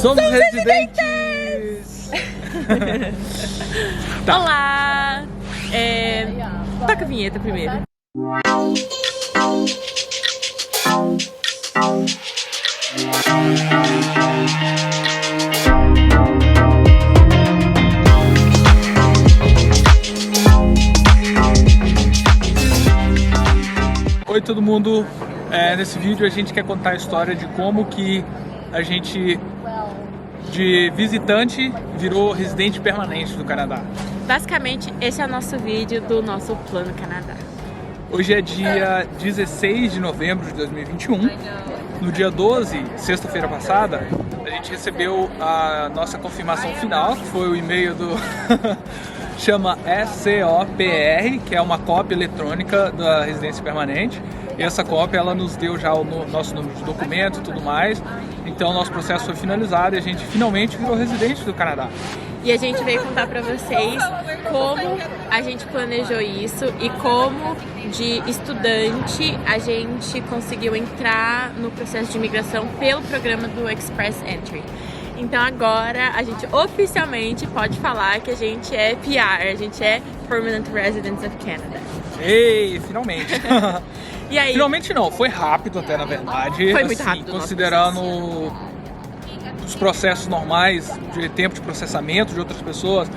Somos residentes! Tá. Olá! Toca a vinheta primeiro. Oi todo mundo, nesse vídeo a gente quer contar a história de como que a gente de visitante virou residente permanente do Canadá. Basicamente esse é o nosso vídeo do nosso Plano Canadá. Hoje é dia 16 de novembro de 2021. No dia 12, sexta-feira passada, a gente recebeu a nossa confirmação final, que foi o e-mail do chama SCOPR, que é uma cópia eletrônica da residência permanente. E essa cópia ela nos deu já o nosso número de documento e tudo mais. Então o nosso processo foi finalizado e a gente finalmente virou residente do Canadá. E a gente veio contar pra vocês como a gente planejou isso e como de estudante a gente conseguiu entrar no processo de imigração pelo programa do Express Entry. Então agora a gente oficialmente pode falar que a gente é PR, a gente é Permanent Residents of Canada. Ei, finalmente! E aí? Finalmente não, foi rápido até na verdade. Foi muito rápido. Considerando os processos normais de tempo de processamento de outras pessoas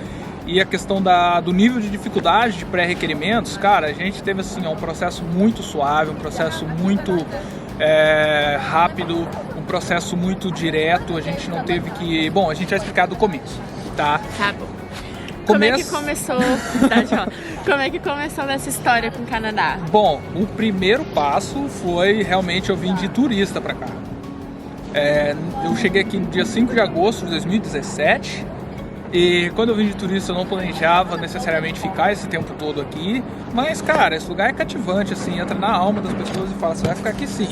e a questão do nível de dificuldade de pré-requerimentos, cara, a gente teve assim um processo muito suave, um processo muito rápido, um processo muito direto. A gente não teve que... Bom, a gente vai explicar do começo, tá? Tá bom. Como é que começou? Como é que começou essa história com o Canadá? Bom, o primeiro passo foi realmente eu vim de turista pra cá. Eu cheguei aqui no dia 5 de agosto de 2017 e quando eu vim de turista eu não planejava necessariamente ficar esse tempo todo aqui, mas cara, esse lugar é cativante, assim, entra na alma das pessoas e fala, você vai ficar aqui sim.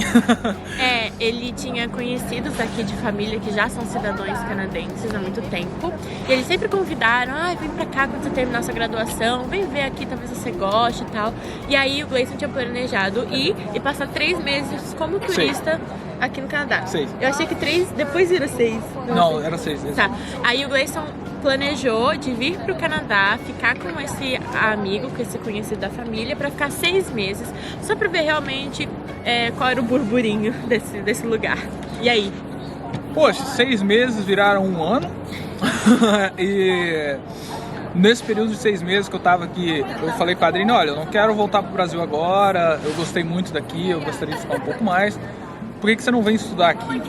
Ele tinha conhecidos aqui de família que já são cidadãos canadenses há muito tempo e eles sempre convidaram, vem pra cá quando você terminar sua graduação, vem ver aqui, talvez você goste e tal. E aí o Gleison tinha planejado ir e passar 3 meses como turista aqui no Canadá. 6. Eu achei que 3, depois virou 6. Não, era 6. Tá. Aí o Gleison planejou de vir pro Canadá, ficar com esse amigo, com esse conhecido da família, pra ficar 6 meses, só pra ver realmente qual era o burburinho desse lugar. E aí? Poxa, 6 meses viraram 1 ano. E nesse período de 6 meses que eu tava aqui, eu falei com a Adrine, olha, eu não quero voltar pro Brasil agora, eu gostei muito daqui, eu gostaria de ficar um pouco mais. Por que você não vem estudar aqui?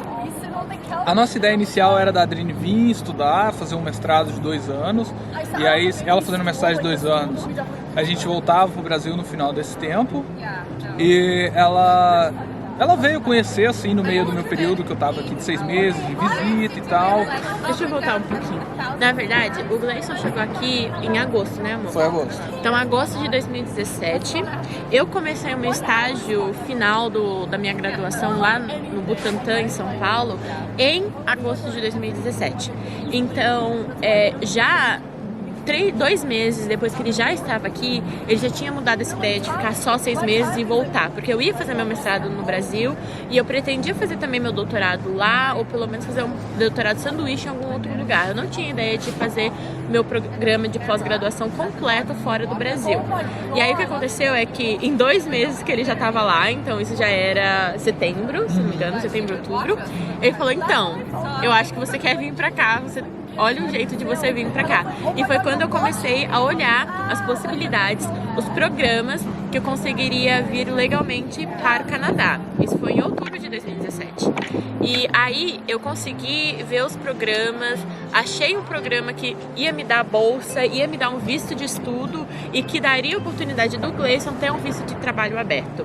A nossa ideia inicial era da Adrine vir estudar, fazer um mestrado de 2 anos. E aí, ela fazendo um mestrado de 2 anos, a gente voltava pro Brasil no final desse tempo. E ela veio conhecer, assim, no meio do meu período, que eu tava aqui de 6 meses, de visita e tal. Deixa eu voltar um pouquinho. Na verdade, o Gleison chegou aqui em agosto, né, amor? Foi agosto. Então, agosto de 2017, eu comecei o meu estágio final da minha graduação lá no Butantã, em São Paulo, em agosto de 2017. Então, já 2 meses depois que ele já estava aqui, ele já tinha mudado essa ideia de ficar só 6 meses e voltar, porque eu ia fazer meu mestrado no Brasil e eu pretendia fazer também meu doutorado lá, ou pelo menos fazer um doutorado sanduíche em algum outro lugar. Eu não tinha ideia de fazer meu programa de pós-graduação completo fora do Brasil. E aí o que aconteceu é que em 2 meses que ele já estava lá, então isso já era setembro, se não me engano, setembro, outubro, ele falou, então, eu acho que você quer vir pra cá, olha um jeito de você vir pra cá. E foi quando eu comecei a olhar as possibilidades, os programas que eu conseguiria vir legalmente para o Canadá. Isso foi em outubro de 2017. E aí eu consegui ver os programas, achei um programa que ia me dar bolsa, ia me dar um visto de estudo e que daria a oportunidade do Gleison ter um visto de trabalho aberto.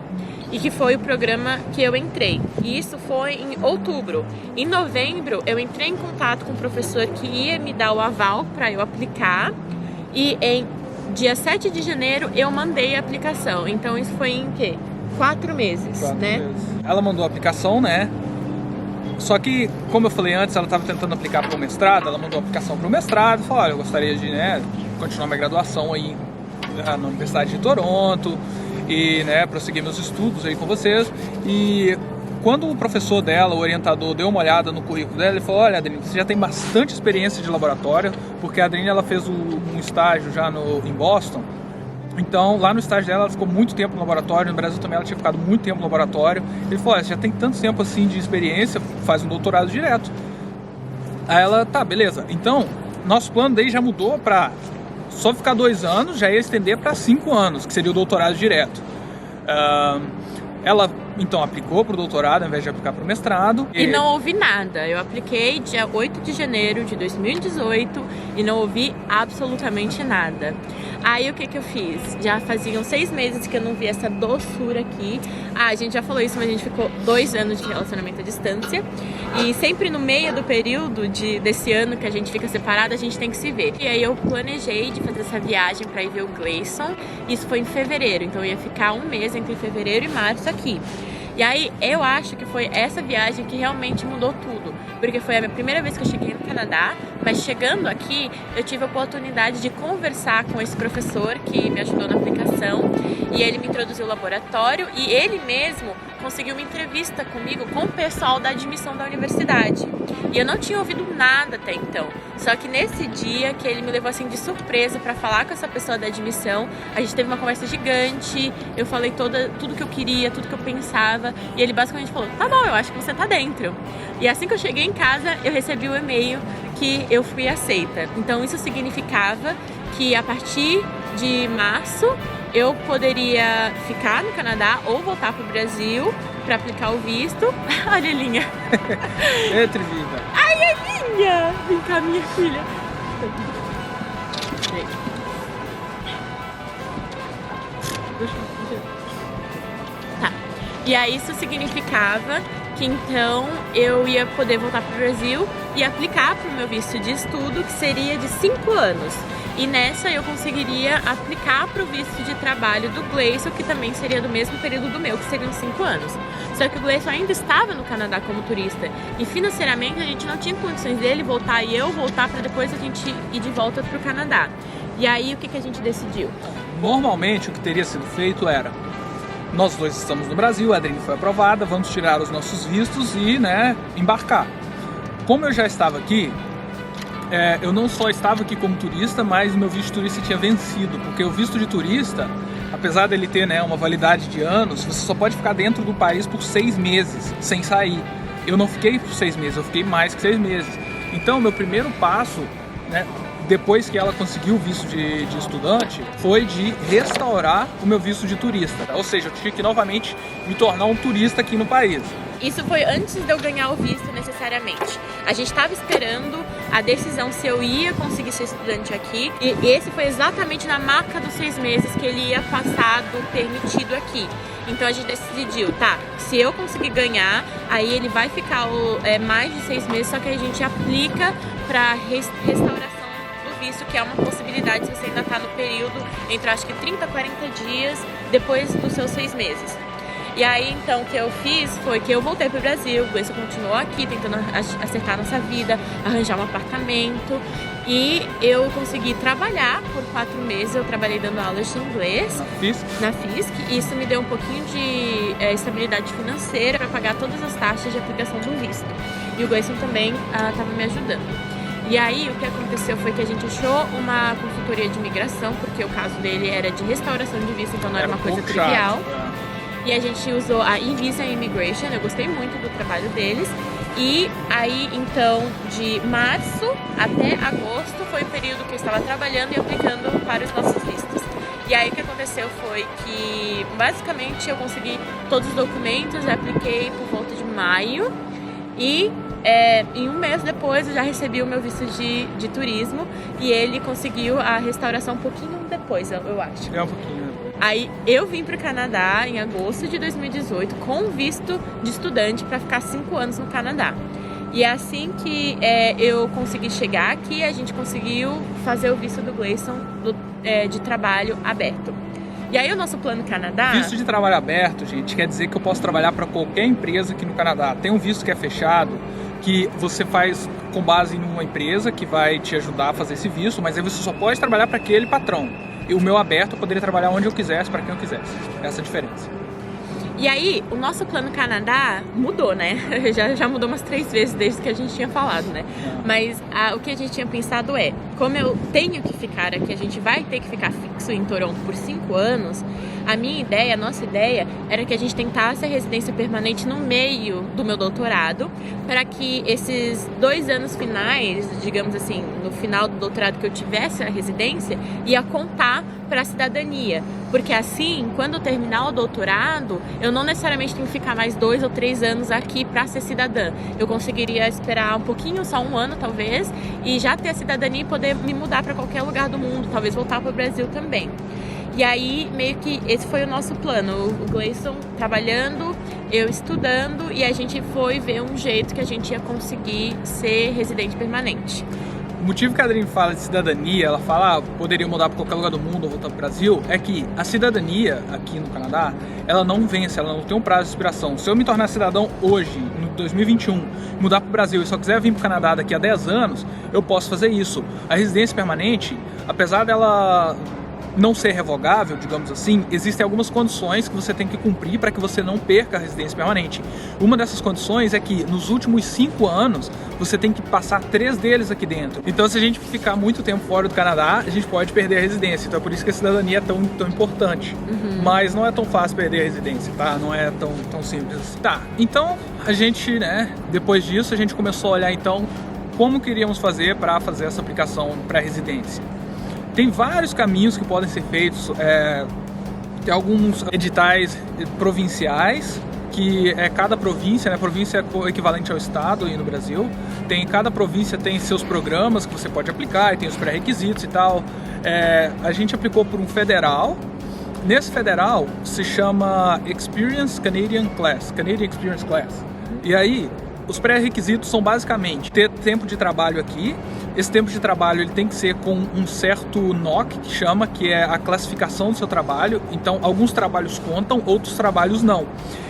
E que foi o programa que eu entrei. E isso foi em outubro. Em novembro, eu entrei em contato com o professor que ia me dar o aval para eu aplicar. E em dia 7 de janeiro, eu mandei a aplicação. Então, isso foi em quê? 4 meses, 4 né? meses. Ela mandou a aplicação, né? Só que, como eu falei antes, ela estava tentando aplicar para o mestrado. Ela mandou a aplicação para o mestrado. Falou, olha, eu gostaria de continuar minha graduação aí na Universidade de Toronto. E prosseguir meus estudos aí com vocês. E quando o professor dela, o orientador, deu uma olhada no currículo dela, ele falou: olha, Adeline, você já tem bastante experiência de laboratório, porque a Adeline ela fez um estágio já em Boston. Então, lá no estágio dela, ela ficou muito tempo no laboratório. No Brasil também ela tinha ficado muito tempo no laboratório. Ele falou: olha, você já tem tanto tempo assim de experiência, faz um doutorado direto. Aí ela: tá, beleza. Então, nosso plano daí já mudou para só ficar 2 anos, já ia estender para 5 anos, que seria o doutorado direto. Ela então aplicou para o doutorado ao invés de aplicar para o mestrado. E não ouvi nada. Eu apliquei dia 8 de janeiro de 2018 e não ouvi absolutamente nada. Aí o que eu fiz? Já faziam 6 meses que eu não vi essa doçura aqui. A gente já falou isso, mas a gente ficou 2 anos de relacionamento à distância. E sempre no meio do período desse ano que a gente fica separado, a gente tem que se ver. E aí eu planejei de fazer essa viagem para ir ver o Gleison. Isso foi em fevereiro, então eu ia ficar 1 mês entre fevereiro e março aqui. E aí eu acho que foi essa viagem que realmente mudou tudo, porque foi a minha primeira vez que eu cheguei no Canadá, mas chegando aqui eu tive a oportunidade de conversar com esse professor que me ajudou na aplicação, e ele me introduziu ao laboratório e ele mesmo conseguiu uma entrevista comigo com o pessoal da admissão da universidade. E eu não tinha ouvido nada até então. Só que nesse dia que ele me levou assim de surpresa para falar com essa pessoa da admissão, a gente teve uma conversa gigante, eu falei tudo que eu queria, tudo que eu pensava, e ele basicamente falou: tá bom, eu acho que você tá dentro. E assim que eu cheguei em casa, eu recebi o e-mail que eu fui aceita. Então isso significava que a partir de março eu poderia ficar no Canadá ou voltar pro Brasil para aplicar o visto. Olha a Elinha. Entre vida. Ai, Elinha! Vem cá, minha filha. Tá. E aí isso significava que então eu ia poder voltar pro Brasil e aplicar pro meu visto de estudo, que seria de 5 anos. E nessa eu conseguiria aplicar para o visto de trabalho do Gleison, que também seria do mesmo período do meu, que seriam 5 anos. Só que o Gleison ainda estava no Canadá como turista. E financeiramente a gente não tinha condições dele voltar e eu voltar para depois a gente ir de volta para o Canadá. E aí o que a gente decidiu? Normalmente o que teria sido feito era: nós dois estamos no Brasil, a Adeline foi aprovada, vamos tirar os nossos vistos e embarcar. Como eu já estava aqui, eu não só estava aqui como turista, mas o meu visto de turista tinha vencido, porque o visto de turista, apesar dele ter uma validade de anos, você só pode ficar dentro do país por 6 meses, sem sair. Eu não fiquei por 6 meses, eu fiquei mais que 6 meses. Então, meu primeiro passo, depois que ela conseguiu o visto de estudante, foi de restaurar o meu visto de turista. Ou seja, eu tinha que novamente me tornar um turista aqui no país. Isso foi antes de eu ganhar o visto necessariamente. A gente estava esperando a decisão se eu ia conseguir ser estudante aqui, e esse foi exatamente na marca dos 6 meses que ele ia passar do permitido aqui. Então a gente decidiu, tá, se eu conseguir ganhar, aí ele vai ficar mais de 6 meses, só que a gente aplica para restauração do visto, que é uma possibilidade se você ainda está no período entre acho que 30 a 40 dias depois dos seus 6 meses. E aí, então, o que eu fiz foi que eu voltei pro Brasil, o Gleison continuou aqui, tentando acertar a nossa vida, arranjar um apartamento. E eu consegui trabalhar por 4 meses, eu trabalhei dando aulas de inglês na FISC. E isso me deu um pouquinho de estabilidade financeira para pagar todas as taxas de aplicação do visto. E o Gleison também estava me ajudando. E aí, o que aconteceu foi que a gente achou uma consultoria de imigração, porque o caso dele era de restauração de visto, então não era uma coisa trivial. E a gente usou a eVisa Immigration, eu gostei muito do trabalho deles. E aí, então, de março até agosto foi o período que eu estava trabalhando e aplicando para os nossos vistos. E aí o que aconteceu foi que, basicamente, eu consegui todos os documentos, apliquei por volta de maio. E em 1 mês depois eu já recebi o meu visto de turismo. E ele conseguiu a restauração um pouquinho depois, eu acho. Um pouquinho. Aí eu vim para o Canadá em agosto de 2018 com visto de estudante para ficar 5 anos no Canadá. E assim que eu consegui chegar aqui, a gente conseguiu fazer o visto do Gleison de trabalho aberto. E aí o nosso plano Canadá... Visto de trabalho aberto, gente, quer dizer que eu posso trabalhar para qualquer empresa aqui no Canadá. Tem um visto que é fechado, que você faz com base em uma empresa que vai te ajudar a fazer esse visto, mas aí você só pode trabalhar para aquele patrão. E o meu aberto eu poderia trabalhar onde eu quisesse, para quem eu quisesse. Essa é a diferença. E aí, o nosso plano Canadá mudou, né? Já mudou umas 3 vezes desde que a gente tinha falado, né? Mas o que a gente tinha pensado é, como eu tenho que ficar aqui, a gente vai ter que ficar fixo em Toronto por 5 anos, a nossa ideia era que a gente tentasse a residência permanente no meio do meu doutorado, para que esses 2 anos finais, digamos assim, no final do doutorado que eu tivesse a residência, ia contar para a cidadania. Porque assim, quando eu terminar o doutorado, eu não necessariamente tenho que ficar mais 2 ou 3 anos aqui para ser cidadã. Eu conseguiria esperar um pouquinho, só 1 ano talvez, e já ter a cidadania e poder me mudar para qualquer lugar do mundo, talvez voltar para o Brasil também. E aí, meio que esse foi o nosso plano, o Gleison trabalhando, eu estudando, e a gente foi ver um jeito que a gente ia conseguir ser residente permanente. O motivo que a Adriane fala de cidadania, ela fala poderia mudar para qualquer lugar do mundo ou voltar para o Brasil, é que a cidadania aqui no Canadá, ela não vence, ela não tem um prazo de expiração. Se eu me tornar cidadão hoje, no 2021, mudar para o Brasil e só quiser vir para o Canadá daqui a 10 anos, eu posso fazer isso. A residência permanente, apesar dela não ser revogável, digamos assim, existem algumas condições que você tem que cumprir para que você não perca a residência permanente. Uma dessas condições é que nos últimos 5 anos você tem que passar 3 deles aqui dentro. Então, se a gente ficar muito tempo fora do Canadá, a gente pode perder a residência. Então é por isso que a cidadania é tão importante. Mas não é tão fácil perder a residência, tá? Não é tão simples. Tá, então a gente, né, depois disso a gente começou a olhar então como queríamos fazer para fazer essa aplicação para residência. Tem vários caminhos que podem ser feitos, tem alguns editais provinciais, que é cada província, né? Província é equivalente ao estado aí no Brasil. Cada província tem seus programas que você pode aplicar e tem os pré-requisitos e tal. A gente aplicou por um federal. Nesse federal se chama Experience Canadian Experience Class. E aí, os pré-requisitos são basicamente ter tempo de trabalho aqui. Esse tempo de trabalho ele tem que ser com um certo NOC, que é a classificação do seu trabalho. Então, alguns trabalhos contam, outros trabalhos não.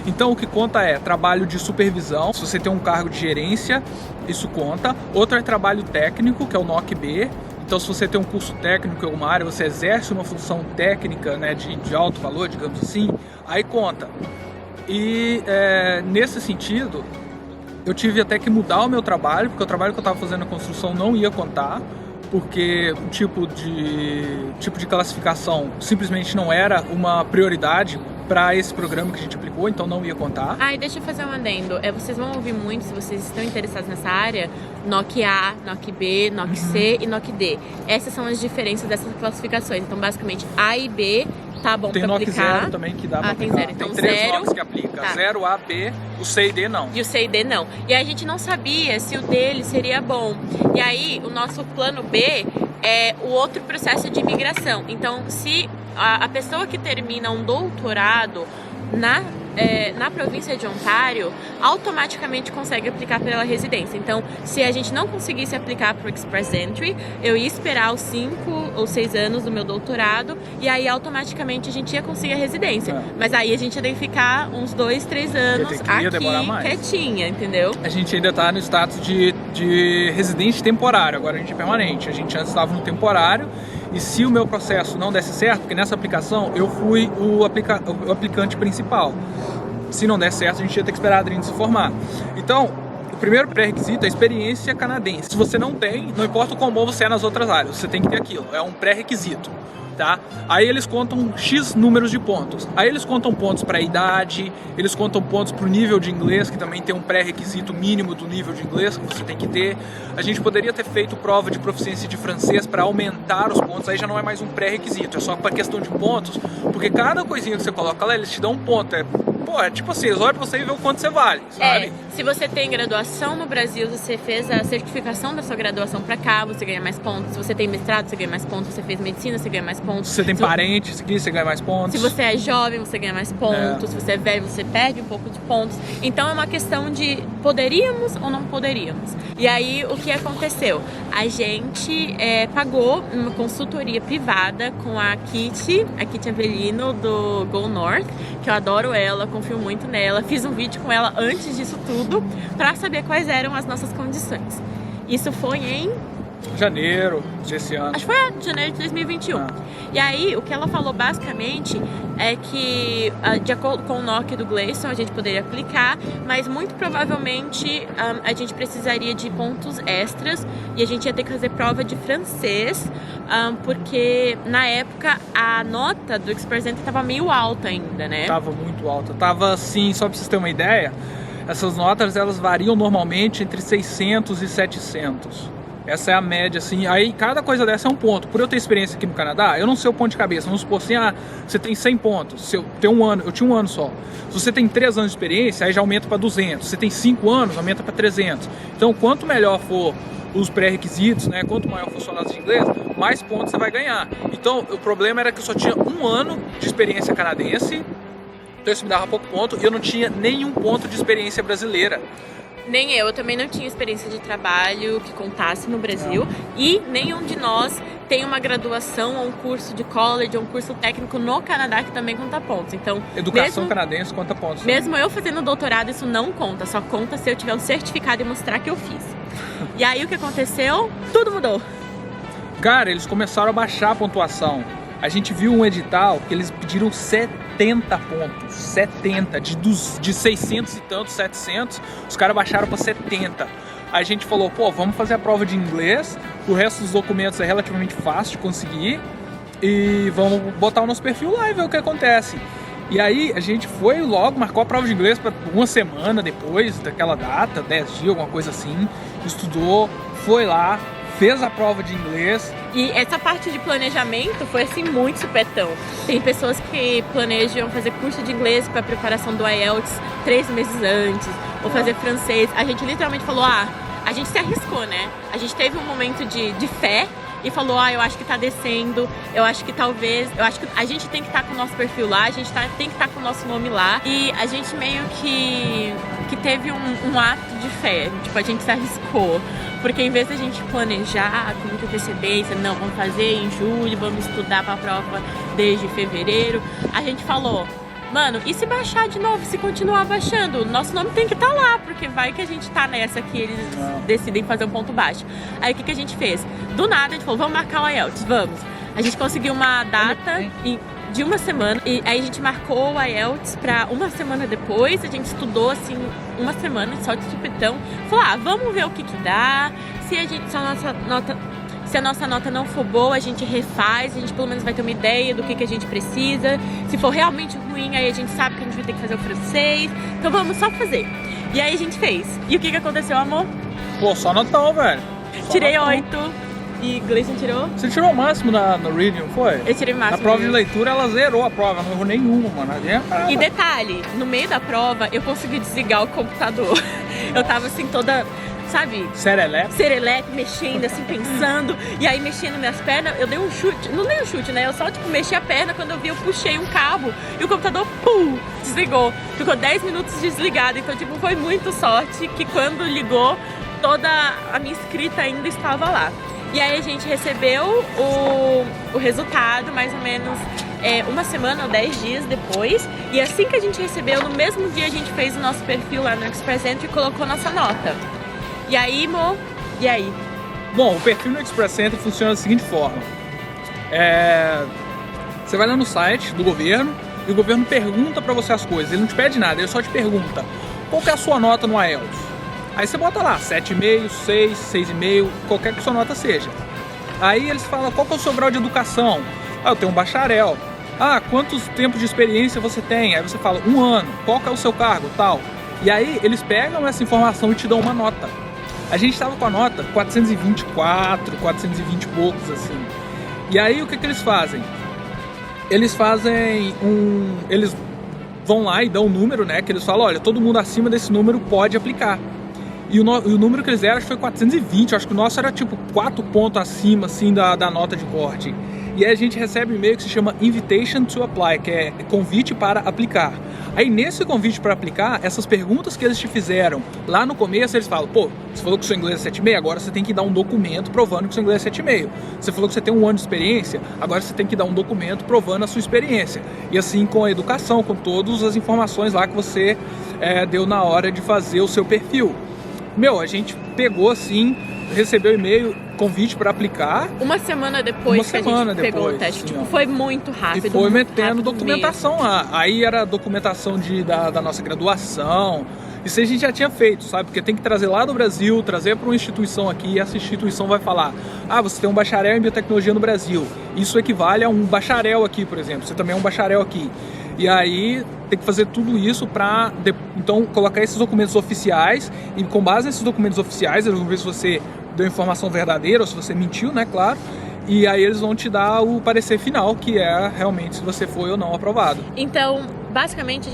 Então, o que conta é trabalho de supervisão. Se você tem um cargo de gerência, isso conta. Outro é trabalho técnico, que é o NOC-B. Então, se você tem um curso técnico em alguma área, você exerce uma função técnica, né, de alto valor, digamos assim, aí conta. E nesse sentido, eu tive até que mudar o meu trabalho, porque o trabalho que eu estava fazendo na construção não ia contar, porque o tipo de classificação simplesmente não era uma prioridade para esse programa que a gente aplicou, então não ia contar. E deixa eu fazer um adendo. Vocês vão ouvir muito, se vocês estão interessados nessa área, NOC A, NOC B, NOC C e NOC D. Essas são as diferenças dessas classificações. Então, basicamente, A e B tá bom para aplicar. Tem NOC 0 também que dá para aplicar. Tem 0. Então, tem 3 0, NOCs que aplica. Tá. 0, A, B, o C e D não. E o C e D não. E a gente não sabia se o dele seria bom. E aí, o nosso plano B é o outro processo de imigração. Então, se a pessoa que termina um doutorado na província de Ontário, automaticamente consegue aplicar pela residência. Então, se a gente não conseguisse aplicar para o Express Entry, eu ia esperar os 5 ou 6 anos do meu doutorado e aí automaticamente a gente ia conseguir a residência. Mas aí a gente ia ter que ficar uns 2, 3 anos aqui quietinha, entendeu? A gente ainda está no status de residente temporário, agora a gente é permanente. A gente antes estava no temporário. E se o meu processo não desse certo, porque nessa aplicação eu fui o aplicante principal. Se não der certo, a gente ia ter que esperar a Adriane se formar. Então, o primeiro pré-requisito é a experiência canadense. Se você não tem, não importa o quão bom você é nas outras áreas, você tem que ter aquilo. É um pré-requisito. Tá? Aí eles contam X números de pontos. Aí eles contam pontos para a idade, eles contam pontos para o nível de inglês, que também tem um pré-requisito mínimo do nível de inglês que você tem que ter. A gente poderia ter feito prova de proficiência de francês para aumentar os pontos, aí já não é mais um pré-requisito, é só para questão de pontos, porque cada coisinha que você coloca lá, eles te dão um ponto. É tipo assim, eles olham pra você e vê o quanto você vale, sabe? Se você tem graduação no Brasil, você fez a certificação da sua graduação pra cá, você ganha mais pontos. Se você tem mestrado, você ganha mais pontos. Se você fez medicina, você ganha mais pontos. Se você tem parentes aqui, você ganha mais pontos. Se você é jovem, você ganha mais pontos. Se você é velho, você perde um pouco de pontos. Então é uma questão de poderíamos ou não poderíamos. E aí, o que aconteceu? A gente pagou uma consultoria privada com a Kitty Avelino do Go North, que eu adoro ela, confio muito nela. Fiz um vídeo com ela antes disso tudo, pra saber quais eram as nossas condições. Isso foi em Janeiro desse ano. Acho que foi janeiro de 2021. E aí, o que ela falou basicamente é que, de acordo com o NOC do Gleason, a gente poderia aplicar, mas muito provavelmente a gente precisaria de pontos extras e a gente ia ter que fazer prova de francês, porque na época a nota do Express Entry estava meio alta ainda, né? Tava muito alta. Tava assim, só pra vocês terem uma ideia, essas notas elas variam normalmente entre 600 e 700. Essa é a média, assim. Aí cada coisa dessa é um ponto. Por eu ter experiência aqui no Canadá, eu não sei o ponto de cabeça. Vamos supor assim, você tem 100 pontos. Se eu tenho um ano, eu tinha um ano só. Se você tem 3 anos de experiência, aí já aumenta para 200. Se você tem 5 anos, aumenta para 300. Então, quanto melhor for os pré-requisitos, né? Quanto maior for a sua nota de inglês, mais pontos você vai ganhar. Então, o problema era que eu só tinha um ano de experiência canadense. Então, isso me dava pouco ponto. E eu não tinha nenhum ponto de experiência brasileira. Nem eu também não tinha experiência de trabalho que contasse no Brasil e nenhum de nós tem uma graduação ou um curso de college ou um curso técnico no Canadá que também conta pontos. Então, educação canadense conta pontos. Mesmo eu fazendo doutorado, isso não conta, só conta se eu tiver um certificado e mostrar que eu fiz. E aí o que aconteceu? Tudo mudou. Cara, eles começaram a baixar a pontuação. A gente viu um edital que eles pediram 70 pontos, 70, de 600 e tantos, 700, os caras baixaram para 70. A gente falou, pô, vamos fazer a prova de inglês, o resto dos documentos é relativamente fácil de conseguir e vamos botar o nosso perfil lá e ver o que acontece. E aí a gente foi logo, marcou a prova de inglês para uma semana depois daquela data, 10 dias, alguma coisa assim, estudou, foi lá, fez a prova de inglês. E essa parte de planejamento foi assim muito supetão. Tem pessoas que planejam fazer curso de inglês para preparação do IELTS 3 meses antes, ou fazer francês. A gente literalmente falou, a gente se arriscou, né? A gente teve um momento de fé e falou, eu acho que tá descendo, eu acho que talvez, eu acho que a gente tem que estar com o nosso perfil lá, a gente tem que estar com o nosso nome lá. E a gente meio que teve um ato de fé, tipo, a gente se arriscou. Porque em vez de a gente planejar com muita antecedência, não, vamos fazer em julho, vamos estudar para a prova desde fevereiro, a gente falou, mano, e se baixar de novo, se continuar baixando, nosso nome tem que estar lá, porque vai que a gente tá nessa que eles decidem fazer um ponto baixo. Aí o que a gente fez? Do nada a gente falou, vamos marcar o IELTS, vamos. A gente conseguiu uma data de uma semana, e aí a gente marcou o IELTS pra uma semana depois, a gente estudou assim uma semana só de supetão, falou, vamos ver o que dá, se a nossa nota não for boa, a gente refaz, a gente pelo menos vai ter uma ideia do que a gente precisa, se for realmente ruim, aí a gente sabe que a gente vai ter que fazer o francês, então vamos só fazer. E aí a gente fez. E o que aconteceu, amor? Pô, só notão, velho. Tirei 8. E Gleason tirou? Você tirou o máximo no reading, não foi? Eu tirei o máximo. Na prova de leitura, ela zerou a prova, não errou nenhuma, mano. E detalhe, no meio da prova, eu consegui desligar o computador. Eu tava assim, toda, sabe? Serelepe, mexendo, assim, pensando. E aí, mexendo minhas pernas, eu dei um chute. Não dei um chute, né? Eu só, tipo, mexi a perna. Quando eu vi, eu puxei um cabo. E o computador, pum, desligou. Ficou 10 minutos desligado. Então, tipo, foi muito sorte que quando ligou, toda a minha escrita ainda estava lá. E aí a gente recebeu o resultado mais ou menos uma semana ou 10 dias depois. E assim que a gente recebeu, no mesmo dia a gente fez o nosso perfil lá no Express Entry e colocou nossa nota. E aí, Mo? E aí? Bom, o perfil no Express Entry funciona da seguinte forma. Você vai lá no site do governo e o governo pergunta pra você as coisas. Ele não te pede nada, ele só te pergunta qual que é a sua nota no IELTS. Aí você bota lá, 7,5, 6, 6,5, qualquer que sua nota seja. Aí eles falam, qual que é o seu grau de educação? Eu tenho um bacharel. Quantos tempos de experiência você tem? Aí você fala, 1 ano. Qual que é o seu cargo? Tal. E aí eles pegam essa informação e te dão uma nota. A gente estava com a nota 424, 420 e poucos, assim. E aí o que eles fazem? Eles fazem eles vão lá e dão um número, né? Que eles falam, olha, todo mundo acima desse número pode aplicar. E o número que eles deram, acho que foi 420, acho que o nosso era tipo 4 pontos acima, assim, da nota de corte. E aí a gente recebe um e-mail que se chama Invitation to Apply, que é convite para aplicar. Aí nesse convite para aplicar, essas perguntas que eles te fizeram lá no começo, eles falam, pô, você falou que o seu inglês é 7,5, agora você tem que dar um documento provando que o seu inglês é 7,5. Você falou que você tem 1 ano de experiência, agora você tem que dar um documento provando a sua experiência. E assim com a educação, com todas as informações lá que você deu na hora de fazer o seu perfil. A gente pegou assim, recebeu e-mail, convite para aplicar. Uma semana depois que a gente pegou o teste. Tipo, foi muito rápido. E foi metendo rápido documentação mesmo. lá. Aí era documentação da nossa graduação. Isso a gente já tinha feito, sabe? Porque tem que trazer lá do Brasil, trazer para uma instituição aqui, e essa instituição vai falar: ah, você tem um bacharel em biotecnologia no Brasil. Isso equivale a um bacharel aqui, por exemplo. Você também é um bacharel aqui. E aí tem que fazer tudo isso para, então, colocar esses documentos oficiais, e com base nesses documentos oficiais, eles vão ver se você deu informação verdadeira ou se você mentiu, né, claro. E aí eles vão te dar o parecer final, que é realmente se você foi ou não aprovado. Então, basicamente,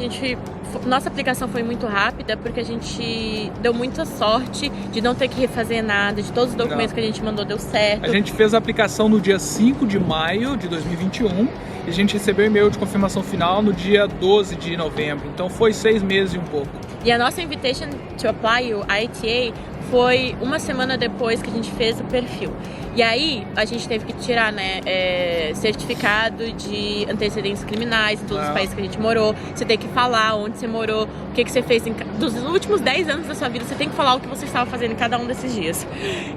nossa aplicação foi muito rápida porque a gente deu muita sorte de não ter que refazer nada, de todos os documentos que a gente mandou deu certo. A gente fez a aplicação no dia 5 de maio de 2021 e a gente recebeu e-mail de confirmação final no dia 12 de novembro. Então foi 6 meses e um pouco. E a nossa invitation to apply, o ITA, foi uma semana depois que a gente fez o perfil. E aí, a gente teve que tirar, né, certificado de antecedentes criminais em todos os países que a gente morou. Você tem que falar onde você morou, o que você fez dos últimos 10 anos da sua vida, você tem que falar o que você estava fazendo em cada um desses dias.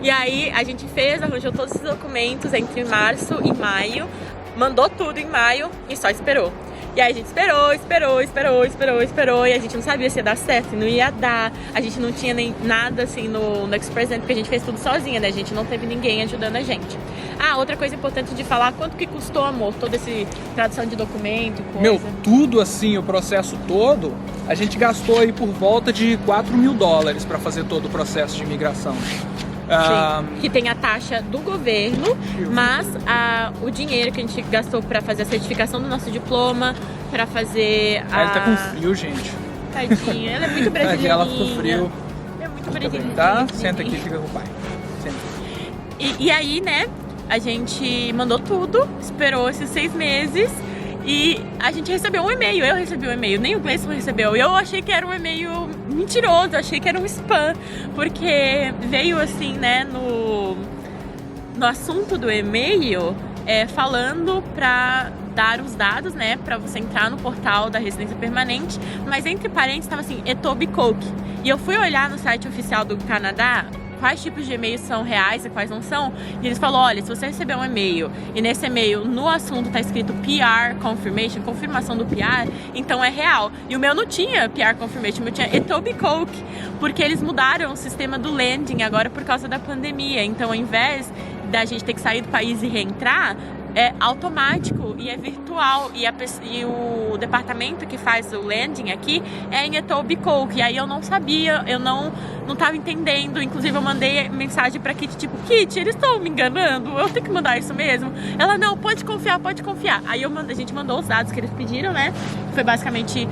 E aí, a gente arranjou todos esses documentos entre março e maio, mandou tudo em maio e só esperou. E aí a gente esperou, e a gente não sabia se ia dar certo, se não ia dar. A gente não tinha nem nada assim no Express, porque a gente fez tudo sozinha, né? A gente não teve ninguém ajudando a gente. Ah, outra coisa importante de falar, quanto que custou, amor, toda essa tradução de documento, coisa? Meu, tudo assim, o processo todo, a gente gastou aí por volta de $4.000 para fazer todo o processo de imigração. Sim, que tem a taxa do governo, mas o dinheiro que a gente gastou para fazer a certificação do nosso diploma, para fazer a... Ela tá com frio, gente. Tadinha, ela é muito brasileirinha. Ela ficou frio. É muito brasileirinha. Tá? Senta aqui, fica com o pai. Senta. E aí, né, a gente mandou tudo, esperou esses 6 meses e a gente recebeu um e-mail. Eu recebi um e-mail, nem o Gleison recebeu. Eu achei que era um e-mail mentiroso, achei que era um spam, porque veio assim, né, no assunto do e-mail, falando pra dar os dados, né, pra você entrar no portal da residência permanente, mas entre parênteses estava assim, Etobicoke. E eu fui olhar no site oficial do Canadá quais tipos de e-mails são reais e quais não são, e eles falaram, olha, se você receber um e-mail e nesse e-mail no assunto tá escrito PR Confirmation, confirmação do PR, então é real. E o meu não tinha PR Confirmation, o meu tinha Etobicoke, porque eles mudaram o sistema do landing agora por causa da pandemia, então ao invés da gente ter que sair do país e reentrar, é automático e é virtual, e o departamento que faz o landing aqui é em Etobicoke, e aí eu não sabia, eu não tava entendendo, inclusive eu mandei mensagem pra Kit, tipo, Kit, eles estão me enganando, eu tenho que mandar isso mesmo? Ela, não, pode confiar, aí a gente mandou os dados que eles pediram, né, foi basicamente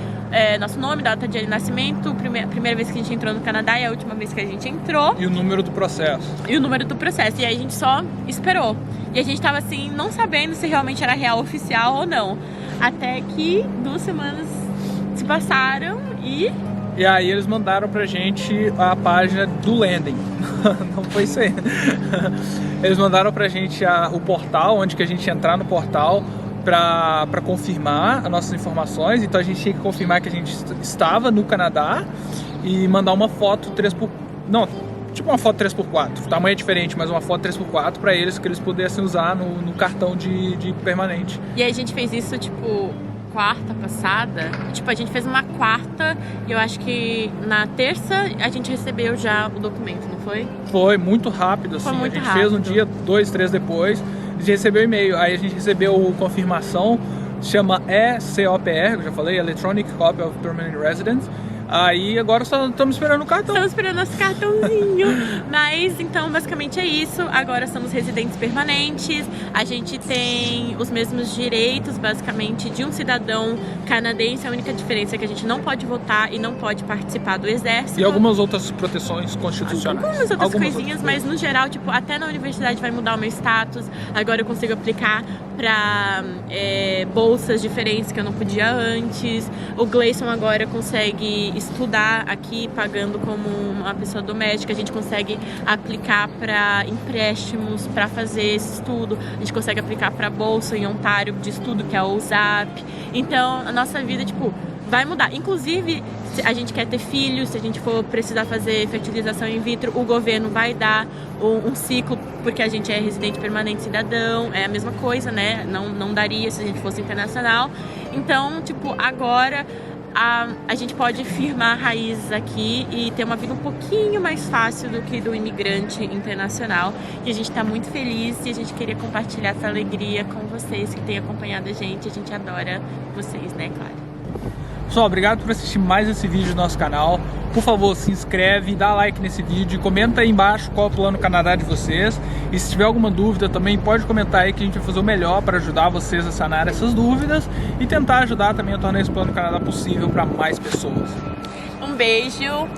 nosso nome, data de nascimento, primeira vez que a gente entrou no Canadá e a última vez que a gente entrou. E o número do processo. E aí a gente só esperou. E a gente tava assim, não sabendo se realmente era real oficial ou não. Até que 2 semanas se passaram e aí eles mandaram pra gente a página do landing. Não foi isso aí. Eles mandaram pra gente o portal, onde que a gente ia entrar no portal para confirmar as nossas informações. Então a gente tinha que confirmar que a gente estava no Canadá e mandar uma foto 3x... Não, tipo uma foto 3x4. O tamanho é diferente, mas uma foto 3x4 para eles, que eles pudessem usar no cartão de permanente. E aí a gente fez isso, tipo, quarta passada. Tipo, a gente fez uma quarta e eu acho que na terça a gente recebeu já o documento, não foi? Foi muito rápido, assim. Foi muito a gente rápido. Fez um dia, 2, 3 depois. A gente recebeu e-mail, aí a gente recebeu confirmação, chama ECOPR, eu já falei, Electronic Copy of Permanent Residence. Aí agora só estamos esperando o cartão. Estamos esperando nosso cartãozinho. Mas então basicamente é isso. Agora somos residentes permanentes. A gente tem os mesmos direitos basicamente de um cidadão canadense. A única diferença é que a gente não pode votar e não pode participar do exército. E algumas outras proteções constitucionais. Algumas coisinhas, mas no geral, tipo, até na universidade vai mudar o meu status. Agora eu consigo aplicar para bolsas diferentes que eu não podia antes. O Gleison agora consegue estudar aqui pagando como uma pessoa doméstica. A gente consegue aplicar para empréstimos para fazer esse estudo. A gente consegue aplicar para bolsa em Ontário de estudo, que é o OSAP. Então a nossa vida, tipo, vai mudar. Inclusive, se a gente quer ter filhos, se a gente for precisar fazer fertilização in vitro, o governo vai dar um ciclo, porque a gente é residente permanente cidadão, é a mesma coisa, né? Não daria se a gente fosse internacional. Então, tipo, agora a gente pode firmar raízes aqui e ter uma vida um pouquinho mais fácil do que do imigrante internacional. E a gente está muito feliz e a gente queria compartilhar essa alegria com vocês que têm acompanhado a gente. A gente adora vocês, né, claro. Pessoal, obrigado por assistir mais esse vídeo do nosso canal. Por favor, se inscreve, dá like nesse vídeo, comenta aí embaixo qual é o plano Canadá de vocês. E se tiver alguma dúvida também pode comentar aí que a gente vai fazer o melhor para ajudar vocês a sanar essas dúvidas e tentar ajudar também a tornar esse plano Canadá possível para mais pessoas. Um beijo,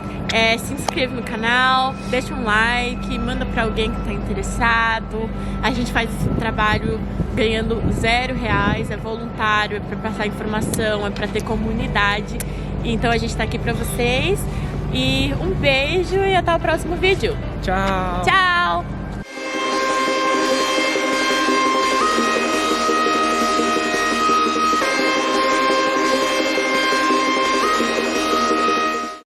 se inscreve no canal, deixa um like, manda para alguém que está interessado. A gente faz esse trabalho ganhando R$0, é voluntário, é para passar informação, é para ter comunidade. Então a gente está aqui para vocês. E um beijo e até o próximo vídeo. Tchau! Tchau!